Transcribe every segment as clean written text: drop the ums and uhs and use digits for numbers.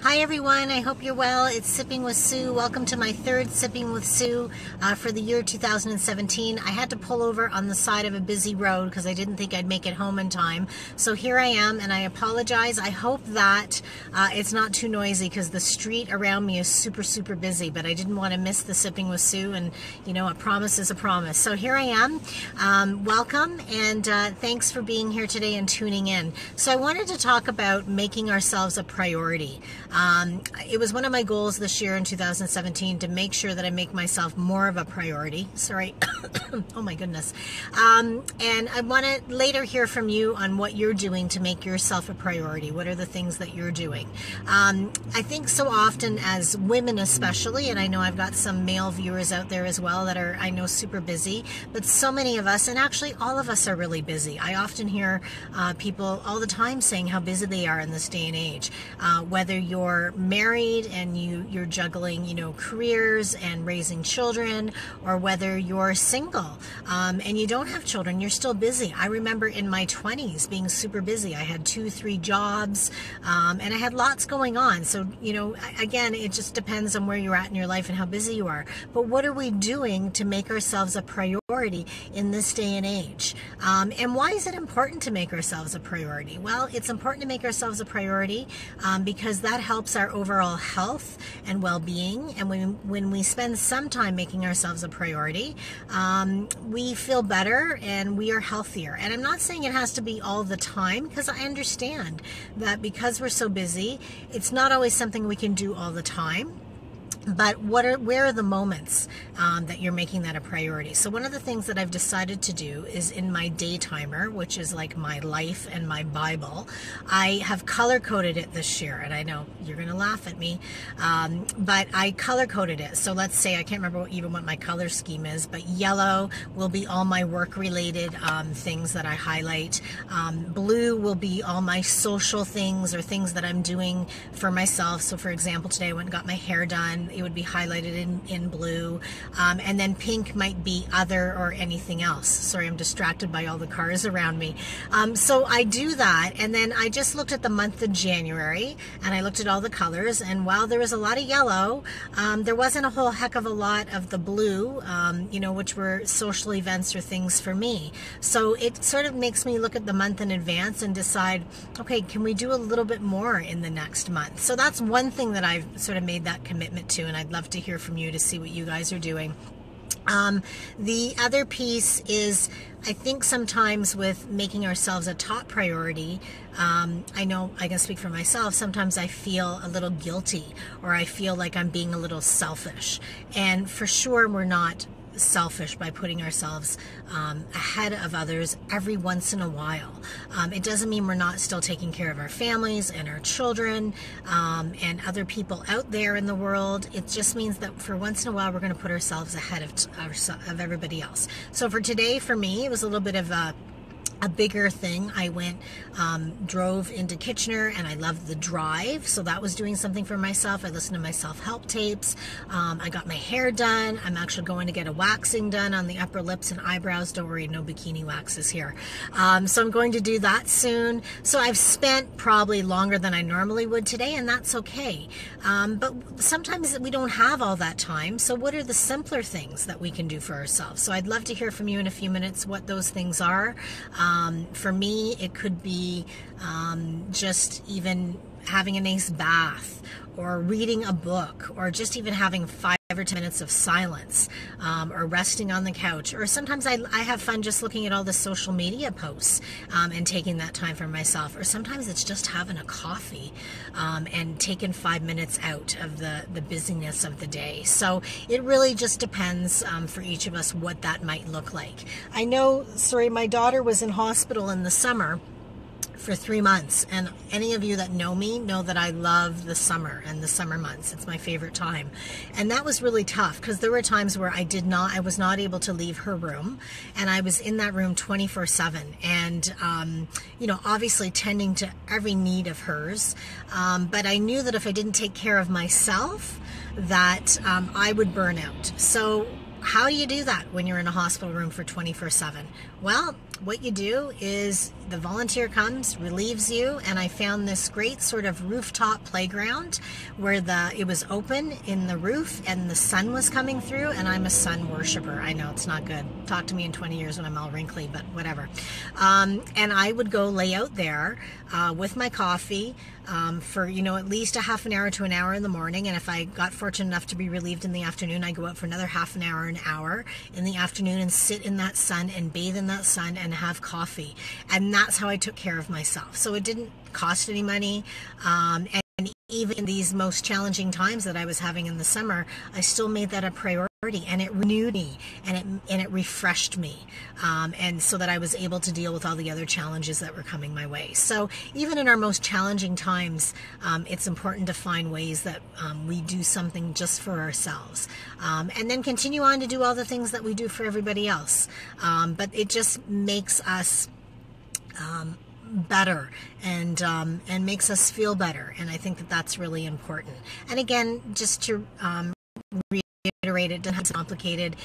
Hi everyone, I hope you're well. It's Sipping with Sue. Welcome to my third Sipping with Sue for the year 2017. I had to pull over on the side of a busy road because I didn't think I'd make it home in time. So here I am, and I apologize. I hope that it's not too noisy because the street around me is super busy, but I didn't want to miss the Sipping with Sue, and you know, a promise is a promise. So here I am. Welcome, and thanks for being here today and tuning in. So I wanted to talk about making ourselves a priority. It was one of my goals this year in 2017 to make sure that I make myself more of a priority. Sorry. Oh my goodness. And I want to later hear from you on what you're doing to make yourself a priority. What are the things that you're doing? I think so often as women especially, and I know I've got some male viewers out there as well that are, I know, super busy, but so many of us, and actually all of us, are really busy. I often hear people all the time saying how busy they are in this day and age, whether you're married and you're juggling, you know, careers and raising children, or whether you're single and you don't have children, you're still busy. I remember in my 20s being super busy. I had 2-3 jobs and I had lots going on. So, you know, again, it just depends on where you're at in your life and how busy you are. But what are we doing to make ourselves a priority in this day and age? And why is it important to make ourselves a priority? Well, it's important to make ourselves a priority because that helps our overall health and well-being. And when we spend some time making ourselves a priority, we feel better and we are healthier. And I'm not saying it has to be all the time, because I understand that because we're so busy, it's not always something we can do all the time. But where are the moments that you're making that a priority? So one of the things that I've decided to do is in my day timer, which is like my life and my Bible, I have color-coded it this year. And I know you're going to laugh at me, but I color-coded it. So let's say, I can't remember even what my color scheme is, but yellow will be all my work-related things that I highlight. Blue will be all my social things or things that I'm doing for myself. So for example, today I went and got my hair done. It would be highlighted in blue. And then pink might be other or anything else. Sorry, I'm distracted by all the cars around me. So I do that, and then I just looked at the month of January, and I looked at all the colors, and while there was a lot of yellow, there wasn't a whole heck of a lot of the blue, you know, which were social events or things for me. So it sort of makes me look at the month in advance and decide, okay, can we do a little bit more in the next month? So that's one thing that I've sort of made that commitment to, and I'd love to hear from you to see what you guys are doing. The other piece is, I think sometimes with making ourselves a top priority, I know I can speak for myself, sometimes I feel a little guilty, or I feel like I'm being a little selfish. And for sure we're not selfish by putting ourselves ahead of others every once in a while. It doesn't mean we're not still taking care of our families and our children and other people out there in the world. It just means that for once in a while we're going to put ourselves ahead of everybody else. So for today, for me, it was a little bit of a bigger thing. I went, drove into Kitchener, and I loved the drive, so that was doing something for myself. I listened to my self-help tapes. I got my hair done. I'm actually going to get a waxing done on the upper lips and eyebrows. Don't worry, no bikini waxes here. So I'm going to do that soon. So I've spent probably longer than I normally would today, and that's okay. But sometimes we don't have all that time, so what are the simpler things that we can do for ourselves? So I'd love to hear from you in a few minutes what those things are. For me, it could be just even having a nice bath, or reading a book, or just even having 5 or 10 minutes of silence, or resting on the couch. Or sometimes I have fun just looking at all the social media posts and taking that time for myself. Or sometimes it's just having a coffee and taking 5 minutes out of the busyness of the day. So it really just depends for each of us what that might look like. I know, sorry, my daughter was in hospital in the summer for 3 months, and any of you that know me know that I love the summer and the summer months. It's my favorite time. And that was really tough because there were times where I was not able to leave her room, and I was in that room 24/7, and you know, obviously tending to every need of hers, but I knew that if I didn't take care of myself, that I would burn out. So how do you do that when you're in a hospital room for 24/7? Well, what you do is the volunteer comes, relieves you, and I found this great sort of rooftop playground where it was open in the roof and the sun was coming through, and I'm a sun worshiper. I know it's not good. Talk to me in 20 years when I'm all wrinkly, but whatever. And I would go lay out there with my coffee for, at least a half an hour to an hour in the morning, and if I got fortunate enough to be relieved in the afternoon, I go out for another half an hour in the afternoon and sit in that sun and bathe in that sun and have coffee. And that's how I took care of myself. So it didn't cost any money. And even in these most challenging times that I was having in the summer, I still made that a priority, and it renewed me, and it refreshed me, and so that I was able to deal with all the other challenges that were coming my way. So even in our most challenging times, it's important to find ways that we do something just for ourselves, and then continue on to do all the things that we do for everybody else. But it just makes us better and makes us feel better, and I think that that's really important. And again, just to reiterate, it doesn't have to be complicated.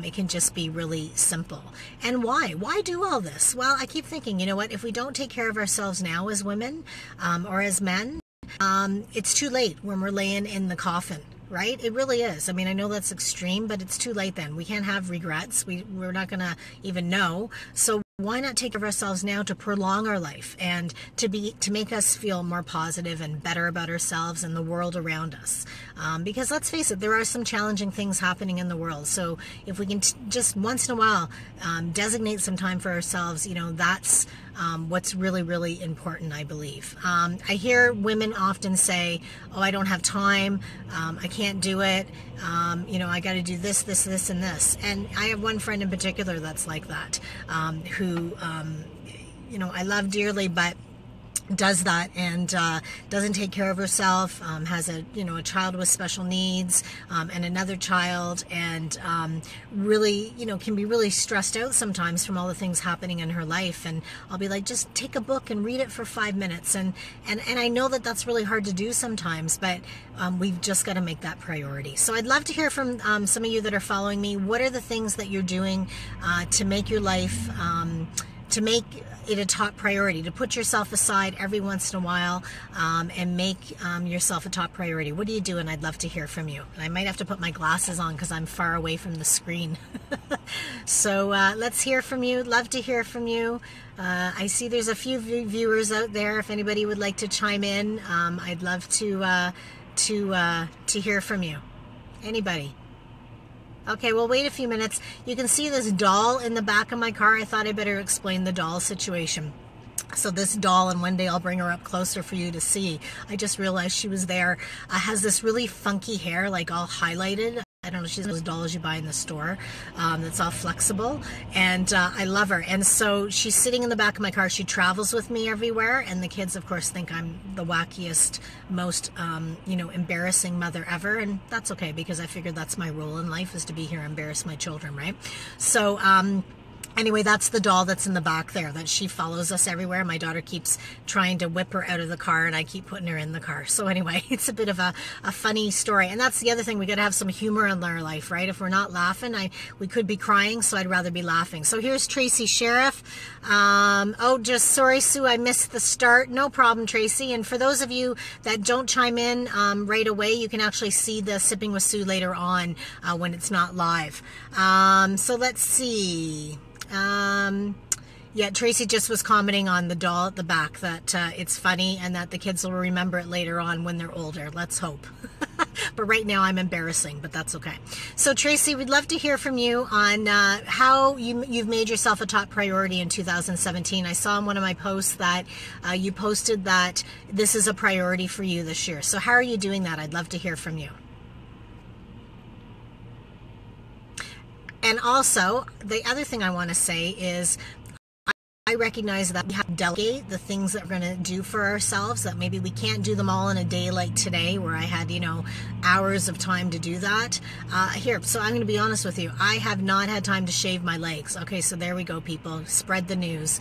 It can just be really simple. And why do all this? Well, I keep thinking, if we don't take care of ourselves now as women or as men, it's too late when we're laying in the coffin. Right? It really is. I mean, I know that's extreme, but it's too late then. We can't have regrets. We're not going to even know. So why not take care of ourselves now to prolong our life and to make us feel more positive and better about ourselves and the world around us? Because let's face it, there are some challenging things happening in the world. So if we can just once in a while designate some time for ourselves, that's what's really, really important, I believe. I hear women often say, oh, I don't have time, I can't do it, I got to do this, this, this, and this. And I have one friend in particular that's like that, who, I love dearly, but does that and doesn't take care of herself, has a child with special needs, and another child, and really can be really stressed out sometimes from all the things happening in her life. And I'll be like, just take a book and read it for 5 minutes, and I know that that's really hard to do sometimes, but we've just got to make that priority. So I'd love to hear from some of you that are following me. What are the things that you're doing to make your life to make it a top priority, to put yourself aside every once in a while, and make yourself a top priority? What do you do? And I'd love to hear from you. And I might have to put my glasses on because I'm far away from the screen. So let's hear from you. Love to hear from you. I see there's a few viewers out there. If anybody would like to chime in, I'd love to hear from you. Anybody? Okay, we'll wait a few minutes. You can see this doll in the back of my car. I thought I better explain the doll situation. So this doll, and one day I'll bring her up closer for you to see. I just realized she was there. Has this really funky hair, like all highlighted. I don't know, she's those dolls you buy in the store, that's all flexible, and I love her. And so she's sitting in the back of my car. She travels with me everywhere, and the kids, of course, think I'm the wackiest, most, embarrassing mother ever, and that's okay, because I figured that's my role in life, is to be here and embarrass my children, right? So, anyway, that's the doll that's in the back there, that she follows us everywhere. My daughter keeps trying to whip her out of the car, and I keep putting her in the car. So anyway, it's a bit of a funny story. And that's the other thing. We got to have some humor in our life, right? If we're not laughing, we could be crying, so I'd rather be laughing. So here's Tracy Sheriff. Just sorry, Sue, I missed the start. No problem, Tracy. And for those of you that don't chime in right away, you can actually see the Sipping with Sue later on when it's not live. So let's see. Yeah, Tracy just was commenting on the doll at the back, that it's funny and that the kids will remember it later on when they're older. Let's hope. But right now I'm embarrassing, but that's okay. So Tracy, we'd love to hear from you on how you've made yourself a top priority in 2017. I saw in one of my posts that you posted that this is a priority for you this year. So how are you doing that? I'd love to hear from you. And also, the other thing I want to say is I recognize that we have to delegate the things that we're going to do for ourselves, that maybe we can't do them all in a day like today where I had, hours of time to do that. So I'm going to be honest with you. I have not had time to shave my legs. Okay, so there we go, people. Spread the news.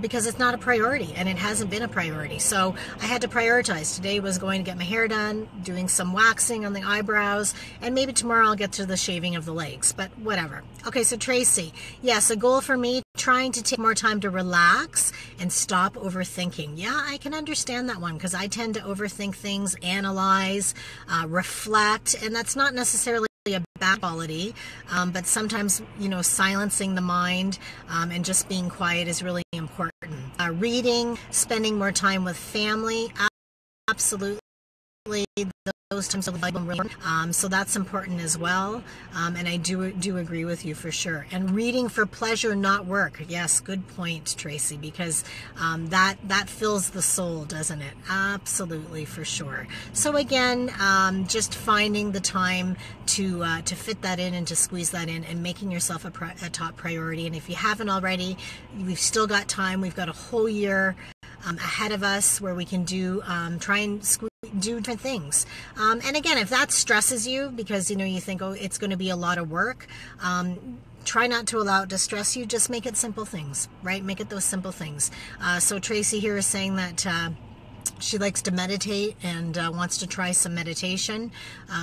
Because it's not a priority, and it hasn't been a priority. So I had to prioritize. Today was going to get my hair done, doing some waxing on the eyebrows, and maybe tomorrow I'll get to the shaving of the legs, but whatever. Okay, so Tracy, yes, a goal for me trying to take more time to relax and stop overthinking. Yeah, I can understand that one because I tend to overthink things, analyze, reflect, and that's not necessarily a bad quality, but sometimes, you know, silencing the mind and just being quiet is really important. Reading, spending more time with family, absolutely. Those times of life, so that's important as well, and I do agree with you for sure. And reading for pleasure, not work. Yes, good point, Tracy, because that fills the soul, doesn't it? Absolutely, for sure. So again, just finding the time to fit that in and to squeeze that in, and making yourself a top priority. And if you haven't already, we've still got time. We've got a whole year ahead of us where we can do try and do different things. And again, if that stresses you because, you know, you think, oh, it's going to be a lot of work, try not to allow it to stress you. Just make it simple things, right? Make it those simple things. So Tracy here is saying that she likes to meditate and wants to try some meditation,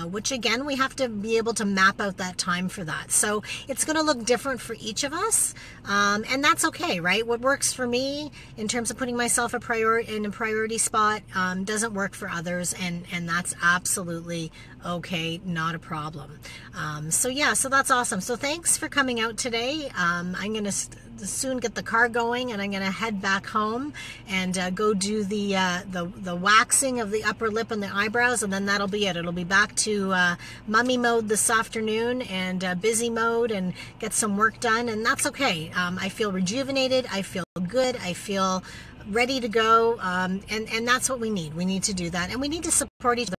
which again, we have to be able to map out that time for that. So it's going to look different for each of us, and that's okay, right? What works for me in terms of putting myself in a priority spot doesn't work for others, and that's absolutely okay, not a problem. So yeah, so that's awesome. So thanks for coming out today. I'm going to soon get the car going, and I'm going to head back home and go do the waxing of the upper lip and the eyebrows, and then that'll be it. It'll be back to mummy mode this afternoon and busy mode, and get some work done, and that's okay. I feel rejuvenated. I feel good. I feel ready to go, and that's what we need. We need to do that, and we need to support each other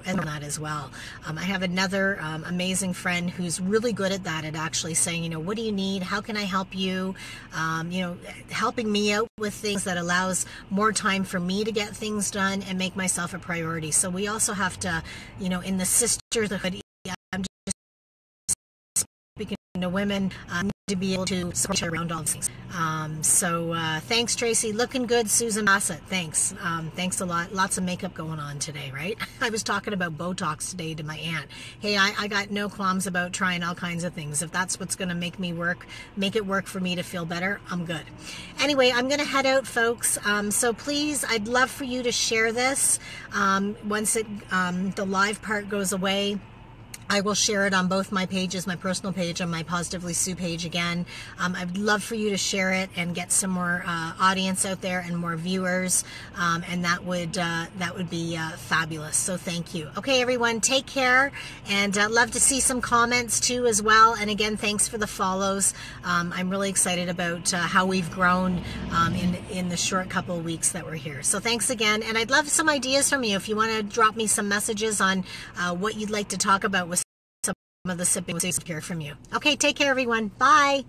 and that as well. I have another amazing friend who's really good at that, at actually saying, you know, what do you need? How can I help you? You know, helping me out with things that allows more time for me to get things done and make myself a priority. So we also have to, you know, in the sisterhood, I'm just speaking to women, to be able to support her around all these things. So thanks, Tracy. Looking good, Susan Bassett. Thanks. Thanks a lot. Lots of makeup going on today, right? I was talking about Botox today to my aunt. Hey, I got no qualms about trying all kinds of things. If that's what's going to make it work for me to feel better, I'm good. Anyway, I'm going to head out, folks. So please, I'd love for you to share this once the live part goes away. I will share it on both my pages, my personal page and my Positively Sue page again. I'd love for you to share it and get some more audience out there and more viewers, and that would be fabulous. So thank you. Okay, everyone, take care, and love to see some comments too as well. And again, thanks for the follows. I'm really excited about how we've grown in the short couple of weeks that we're here. So thanks again, and I'd love some ideas from you if you want to drop me some messages on what you'd like to talk about with some of the sipping with Selfcare from you. Okay, take care, everyone. Bye.